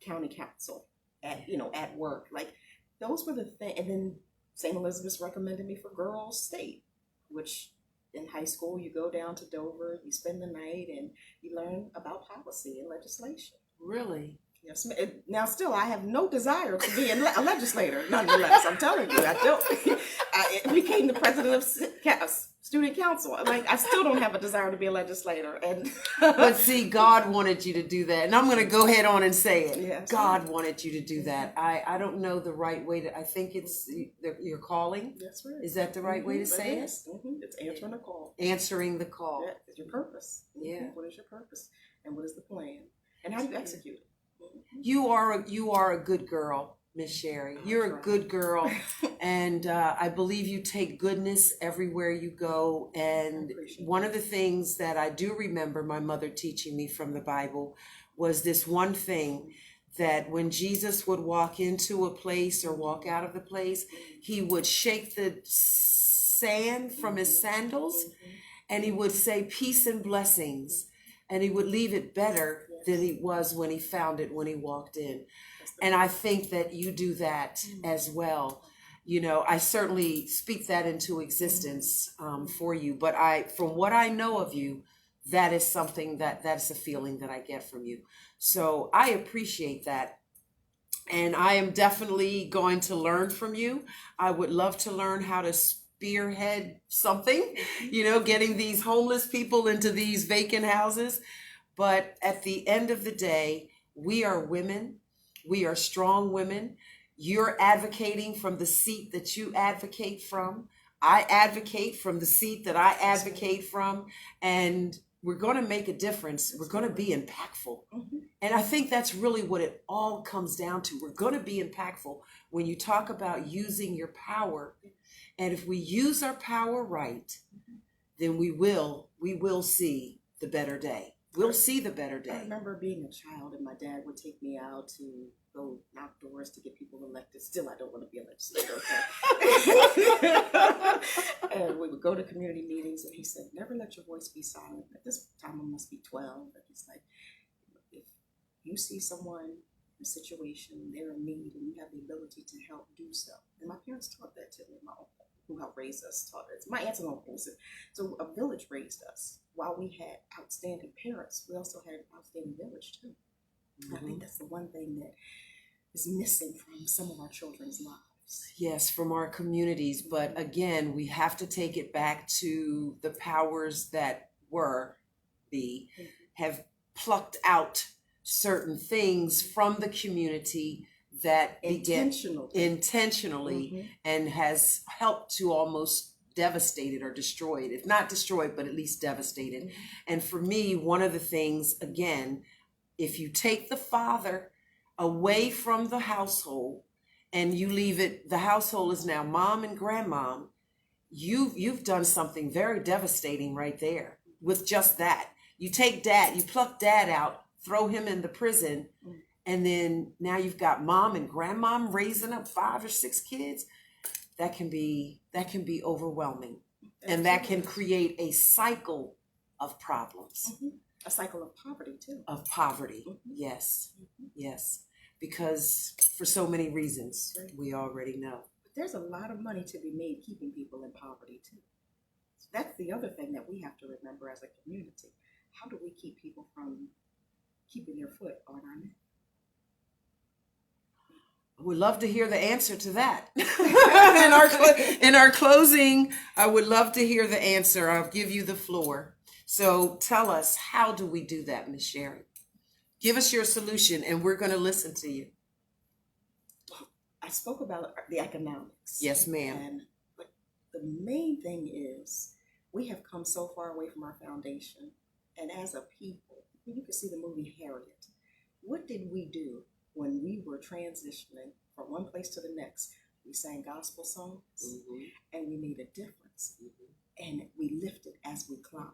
county council at work. Like, those were the things. And then St. Elizabeth's recommended me for Girls State, which in high school, you go down to Dover, you spend the night, and you learn about policy and legislation. Really? Yes. Now, still, I have no desire to be a legislator, nonetheless. I'm telling you, I don't. I became the president of student council. Like, I still don't have a desire to be a legislator. But see, God wanted you to do that. And I'm going to go ahead on and say it. Yes. God wanted you to do that. I don't know the right way to, I think it's your calling. That's right. Is that the right way to say it? It's answering the call. Answering the call. Yeah, it's your purpose. Yeah. What is your purpose? And what is the plan? And how do you execute it? You are a good girl, Miss Sherry. You're a good girl, and I believe you take goodness everywhere you go. And one of the things that I do remember my mother teaching me from the Bible was this one thing, that when Jesus would walk into a place or walk out of the place, he would shake the sand from his sandals, and he would say peace and blessings, and he would leave it better than he was when he found it when he walked in. And I think that you do that as well. I certainly speak that into existence for you. But from what I know of you, that is something that's a feeling that I get from you. So I appreciate that. And I am definitely going to learn from you. I would love to learn how to spearhead something, getting these homeless people into these vacant houses. But at the end of the day, we are women. We are strong women. You're advocating from the seat that you advocate from. I advocate from the seat that I advocate from. And we're going to make a difference. We're going to be impactful. And I think that's really what it all comes down to. We're going to be impactful when you talk about using your power. And if we use our power right, then we will see the better day. We'll see the better day. I remember being a child and my dad would take me out to go knock doors to get people elected. Still, I don't want to be a legislator. And we would go to community meetings and he said, never let your voice be silent. At this time, I must be 12. And he's like, if you see someone in a situation, they're in need, and you have the ability to help, do so. And my parents taught that to me. who helped raise us taught us. My aunts and uncles. So a village raised us. While we had outstanding parents, we also had an outstanding village too. I think that's the one thing that is missing from some of our children's lives. Yes, from our communities. But again, we have to take it back to the powers that have plucked out certain things from the community that intentionally and has helped to almost devastate it or destroy it. If not destroyed, but at least devastated. And for me, one of the things, again, if you take the father away from the household and you leave it, the household is now mom and grandmom, you've done something very devastating right there with just that. You take dad, you pluck dad out, throw him in the prison, and then now you've got mom and grandmom raising up 5 or 6 kids. That can be overwhelming. And that can create a cycle of problems. A cycle of poverty too. Of poverty, yes. Yes. Because for so many reasons, we already know. But there's a lot of money to be made keeping people in poverty too. So that's the other thing that we have to remember as a community. How do we keep people from keeping their foot on our neck? I would love to hear the answer to that. in our closing, I would love to hear the answer. I'll give you the floor. So tell us, how do we do that, Ms. Sherry? Give us your solution, and we're going to listen to you. I spoke about the economics. Yes, ma'am. But the main thing is we have come so far away from our foundation. And as a people, you can see the movie Harriet. What did we do when we were transitioning from one place to the next? We sang gospel songs, and we made a difference. And we lifted as we climbed.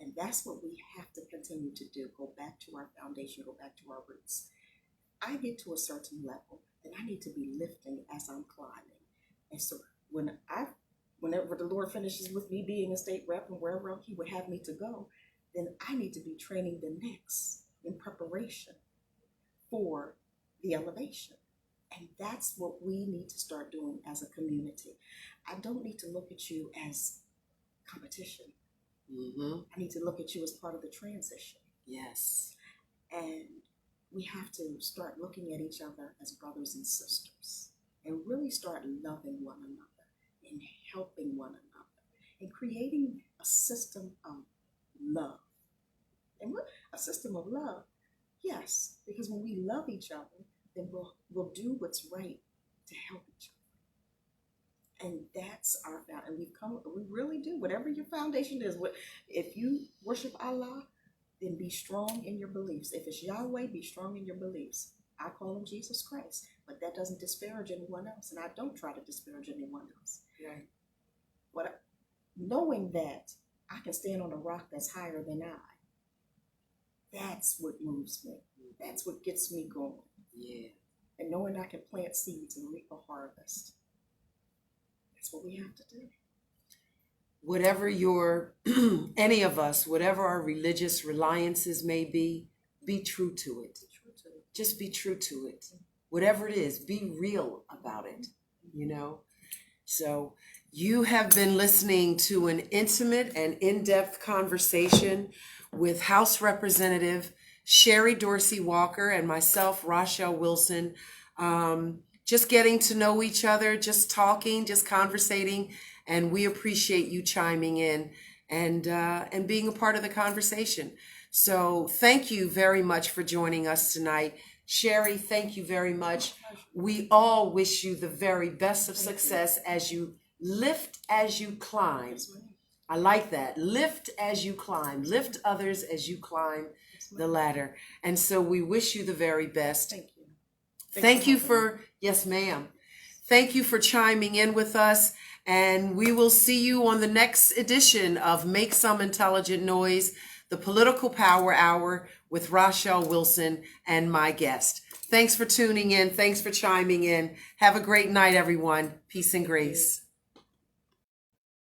And that's what we have to continue to do. Go back to our foundation, go back to our roots. I get to a certain level, and I need to be lifting as I'm climbing. And so whenever the Lord finishes with me being a state rep and wherever He would have me to go, then I need to be training the next in preparation for the elevation. And that's what we need to start doing as a community. I don't need to look at you as competition. I need to look at you as part of the transition. Yes. And we have to start looking at each other as brothers and sisters and really start loving one another and helping one another and creating a system of love. And what a system of love, yes, because when we love each other, then we'll do what's right to help each other. And that's our foundation. And we really do. Whatever your foundation is, if you worship Allah, then be strong in your beliefs. If it's Yahweh, be strong in your beliefs. I call Him Jesus Christ, but that doesn't disparage anyone else. And I don't try to disparage anyone else. Right. Knowing that I can stand on a rock that's higher than I, that's what moves me. That's what gets me going. Yeah. And knowing I can plant seeds and reap a harvest. That's what we have to do. Whatever any of us, whatever our religious reliances may be true to it. Just be true to it. Whatever it is, be real about it, So you have been listening to an intimate and in-depth conversation with House Representative Sherry Dorsey Walker and myself, Rachelle Wilson. Just getting to know each other, just talking, just conversating, and we appreciate you chiming in and being a part of the conversation. So thank you very much for joining us tonight. Sherry, thank you very much. We all wish you the very best of success as you lift as you climb. I like that. Lift as you climb. Lift others as you climb the ladder. And so we wish you the very best. Thank you. Thank you for, yes, ma'am. Thank you for chiming in with us. And we will see you on the next edition of Make Some Intelligent Noise, the Political Power Hour with Rachelle Wilson and my guest. Thanks for tuning in. Thanks for chiming in. Have a great night, everyone. Peace and grace.